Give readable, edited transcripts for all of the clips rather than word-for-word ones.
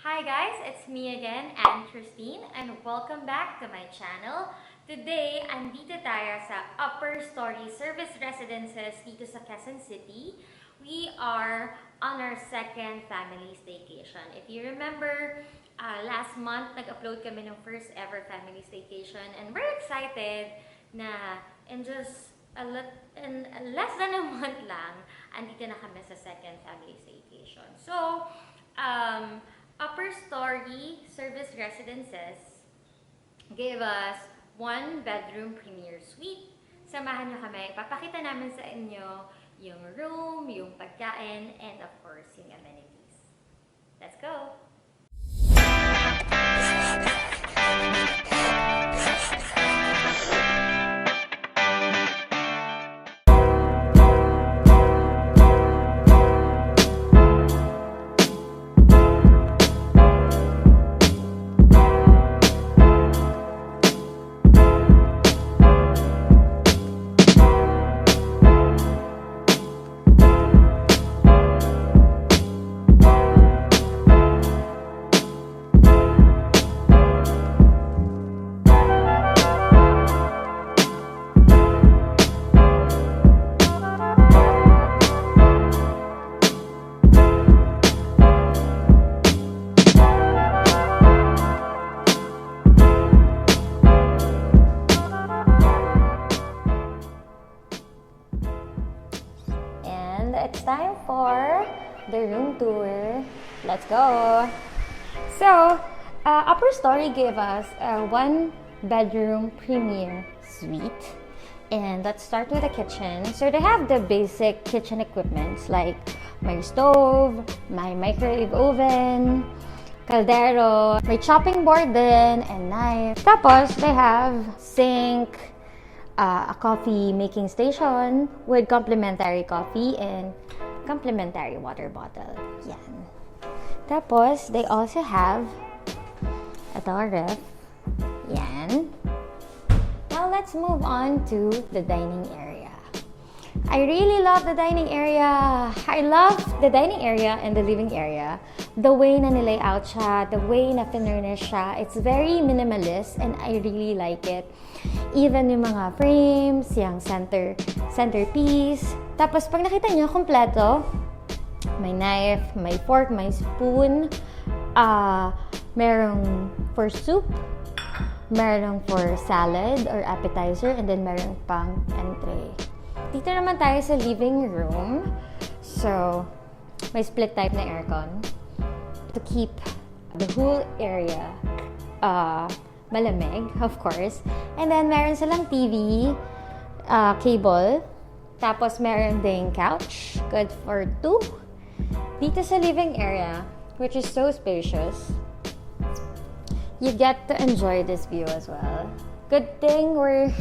Hi guys, it's me again, Tristine, and welcome back to my channel. Today, andito tayo sa Upper Story Service Residences dito sa Quezon City. We are on our second family staycation. If you remember, last month, nag-upload kami ng first ever family staycation, and we're excited na in less than a month lang, andito na kami sa second family staycation. So, Upper Story Service Residences gave us 1-bedroom premier suite. Samahan nyo kami. Papakita namin sa inyo yung room, yung pagkain, and of course, yung amenities. Let's go! It's time for the room tour. Let's go! So, Upper Story gave us a 1-bedroom premier suite. And let's start with the kitchen. So they have the basic kitchen equipments like my stove, my microwave oven, caldero, may chopping board din, and knife. Tapos, they have sink, a coffee making station with complimentary coffee and complimentary water bottle. Yan. Tapos, they also have ito, ref. Yan. Now, let's move on to the dining area. I really love the dining area. I love the dining area and the living area. The way na nilayout siya, the way na finurnish siya, it's very minimalist and I really like it. Even yung mga frames, yung centerpiece. Tapos pag nakita nyo, kompleto. May knife, may fork, may spoon. Merong for soup, merong for salad or appetizer, and then merong pang entree. Dito naman tayo sa living room. So, may split type na aircon to keep the whole area malamig, of course. And then, meron silang TV, cable. Tapos, meron ding couch, good for 2. Dito sa living area, which is so spacious, you get to enjoy this view as well. Good thing we're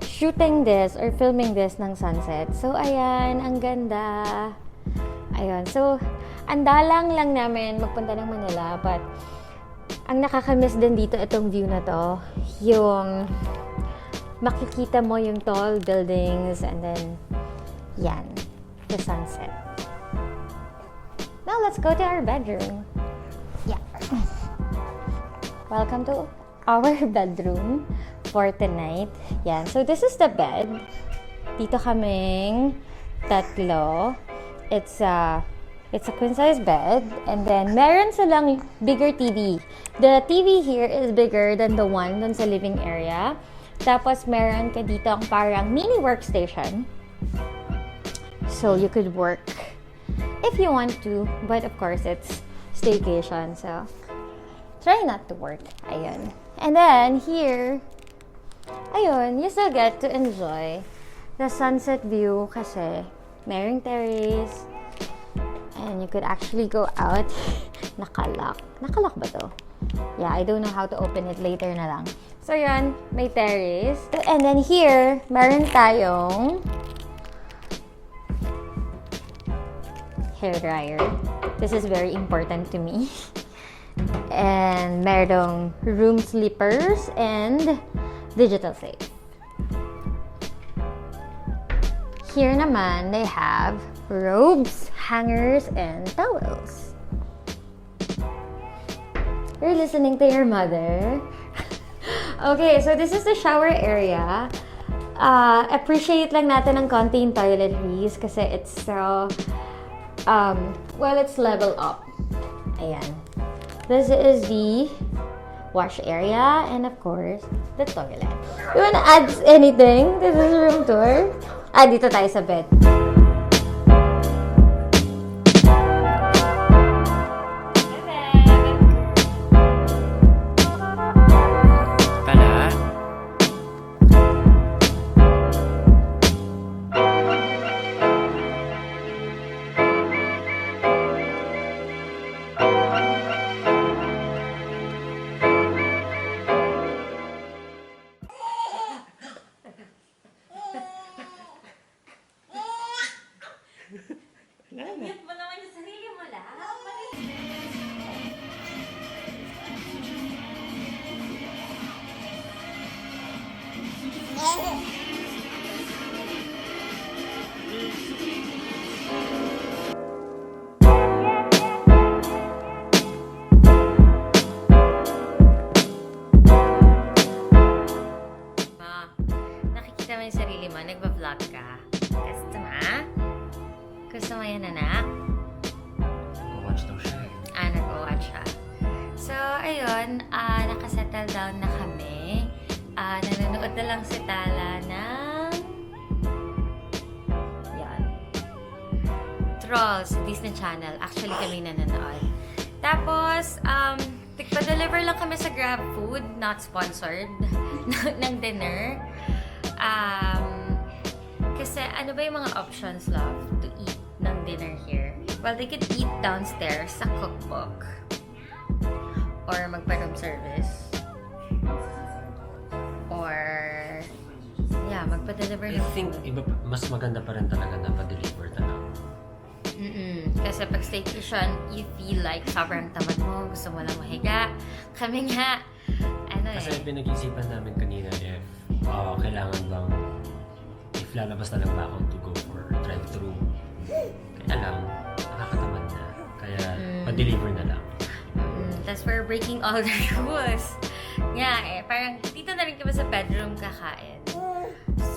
shooting this or filming this ng sunset. So, ayan, ang ganda. Ayun, so, andalang lang namin magpunta ng Manila, but ang nakakamiss din dito itong view na to, yung makikita mo yung tall buildings and then, yan, the sunset. Now, let's go to our bedroom. Yeah. Welcome to our bedroom for tonight. Yan. So, this is the bed. Dito kaming tatlo. It's a queen-size bed. And then, meron silang bigger TV. The TV here is bigger than the one dun sa living area. Tapos, meron ka dito ang parang mini workstation. So, you could work if you want to. But, of course, it's staycation. So, try not to work. Ayun. And then, here, ayun, you still get to enjoy the sunset view kasi merong terrace and you could actually go out. Nakalock. Nakalock ba to? Yeah, I don't know how to open it later na lang. So, yun, may terrace. And then here, meron tayong hair dryer. This is very important to me. And merong room slippers and digital safe. Here naman, they have robes, hangers, and towels. You're listening to your mother. Okay, so this is the shower area. Appreciate lang natin ng konti yung toiletries kasi it's so, well, it's level up. Ayan. This is the wash area and of course, the toilet. You wanna add anything? This is room tour. Dito tayo sa bed. Mute mo naman yung sarili mo lang. Nakikita mo yung sarili mo, nagpa-vlog ka. Gusto mo yan, anak? Nag-watch daw siya eh. Nag-watch siya. So, ayun, nakasettle down na kami. Nanonood na lang si Tala ng... yan. Trolls, Disney Channel. Actually, kami nanonood. Tapos, tigpa-deliver lang kami sa Grab Food, not sponsored, ng dinner. Kasi ano ba yung mga options, love, to eat ng dinner here? Well, they could eat downstairs sa Cookbook. Or magpa-room service. Or, yeah, magpa-deliver. I think mas maganda pa rin talaga na pa-deliver na lang. Kasi pag staycation, you feel like sobrang tamad mo, gusto mo lang mahiga. Kami nga, Kasi pinag-isipan namin kanina if kailangan bang if lalabas na lang ba ako to go for drive-thru. Kaya lang, nakakatamad na. Kaya pa-deliver na lang. That's we're breaking all the rules. Yeah, parang dito na rin kami sa bedroom kakain.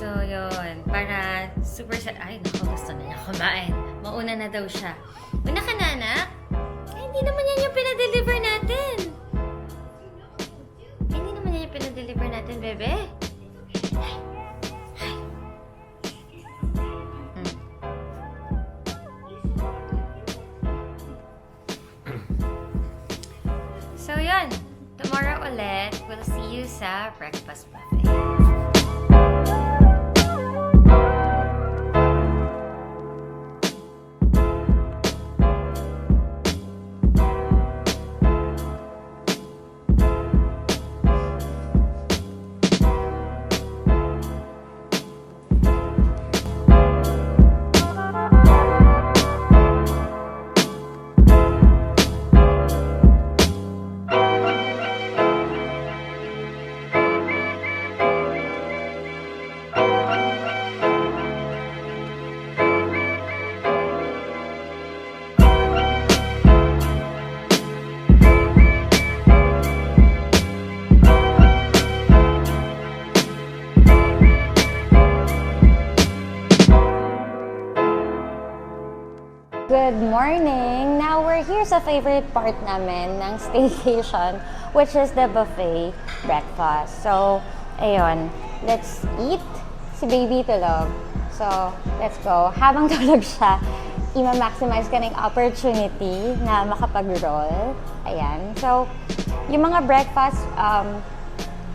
So, yun. Para super sad. Ay, naku, gusto na niya kumain. Mauna na daw siya. Una ka na, anak? Ay, hindi naman yan yung pinadeliver natin. Ay, hindi naman yan yung pinadeliver natin, bebe. Ay. So, yun. Tomorrow ulit, we'll see you sa breakfast buffet. Good morning! Now we're here sa favorite part namin ng staycation, which is the buffet breakfast. So, ayun, let's eat. Si baby tulog. So, let's go. Habang tulog siya, i-maximize ka ng opportunity na makapag-roll. Ayan. So, yung mga breakfast,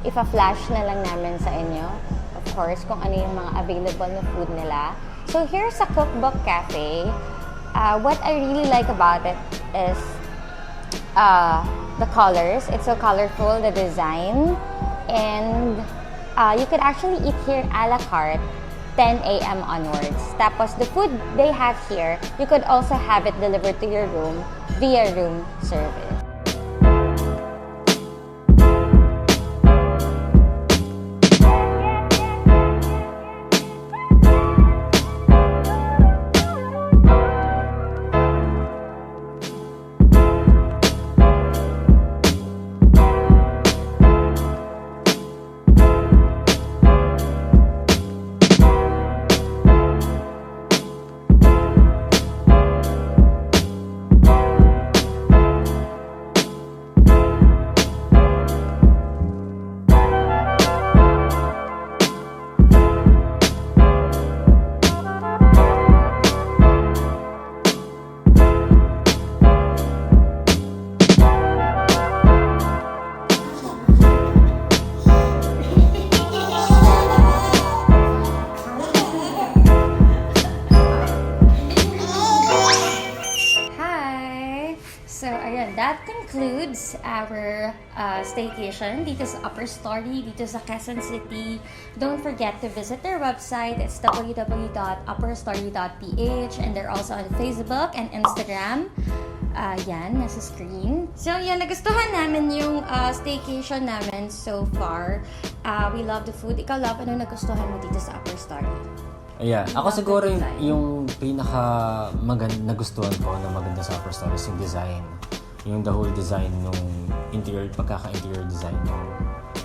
ipa-flash na lang namin sa inyo. Of course, kung ano yung mga available na food nila. So, here sa Cookbook Cafe, what I really like about it is the colors. It's so colorful, the design. And you could actually eat here a la carte 10 a.m. onwards. Tapos the food they have here, you could also have it delivered to your room via room service. concludes our staycation dito sa Upper Story, dito sa Quezon City. Don't forget to visit their website. It's www.upperstory.ph, and they're also on Facebook and Instagram. Yan, nasa screen. So, yan, nagustuhan namin yung staycation namin so far. We love the food. Ikaw, Love, ano nagustuhan mo dito sa Upper Story? Yeah, ako siguro yung pinaka nagustuhan ko na maganda sa Upper Story is yung design. Yung the whole design ng interior, pagkaka-interior design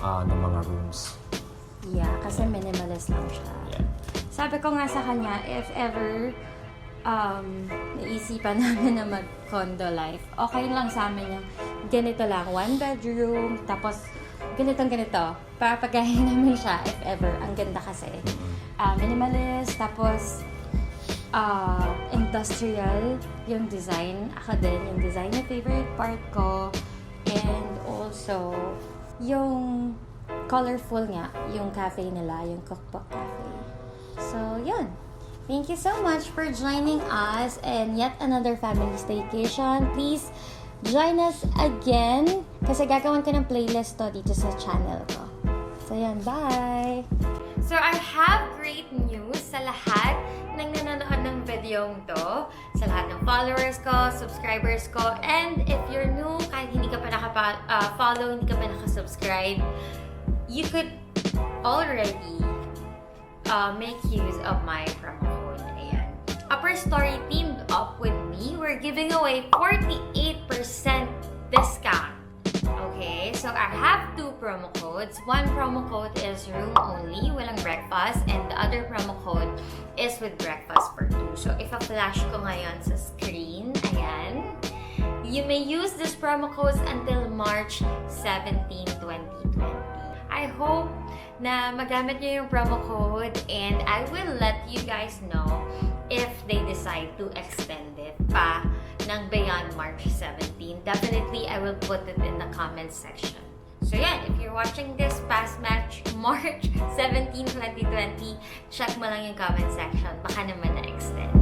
ng mga rooms. Yeah, kasi minimalist lang siya. Yeah. Sabi ko nga sa kanya, if ever naisipan namin na mag-condo life, okay lang sa amin yung ganito lang, 1 bedroom, tapos ganito. Para pagahin namin siya, if ever. Ang ganda kasi. Minimalist, tapos industrial yung design. Ako din, yung design na favorite part ko. And also, yung colorful nga, yung cafe nila, yung Cookbook Cafe. So, yun. Thank you so much for joining us in yet another family staycation. Please join us again kasi gagawin ko ng playlist to dito sa channel ko. So yan, bye! So I have great news sa lahat ng nanonood ng videong to, sa lahat ng followers ko, subscribers ko, and if you're new, kahit hindi ka pa follow, hindi ka pa nakasubscribe, you could already make use of my promo code. Ayan. Upper Story teamed up with me. We're giving away 48% discount. Okay, so I have 2 promo codes. One promo code is room only, walang breakfast, and the other promo code is with breakfast for 2. So if a-flash ko ngayon sa screen, ayan, you may use this promo code until March 17, 2020. I hope na magamit nyo yung promo code, and I will let you guys know if they decide to extend it pa ng beyond March 17. Definitely, I will put it in the comment section. So yan, if you're watching this past March 17, 2020, check mo lang yung comment section. Baka naman na-extend.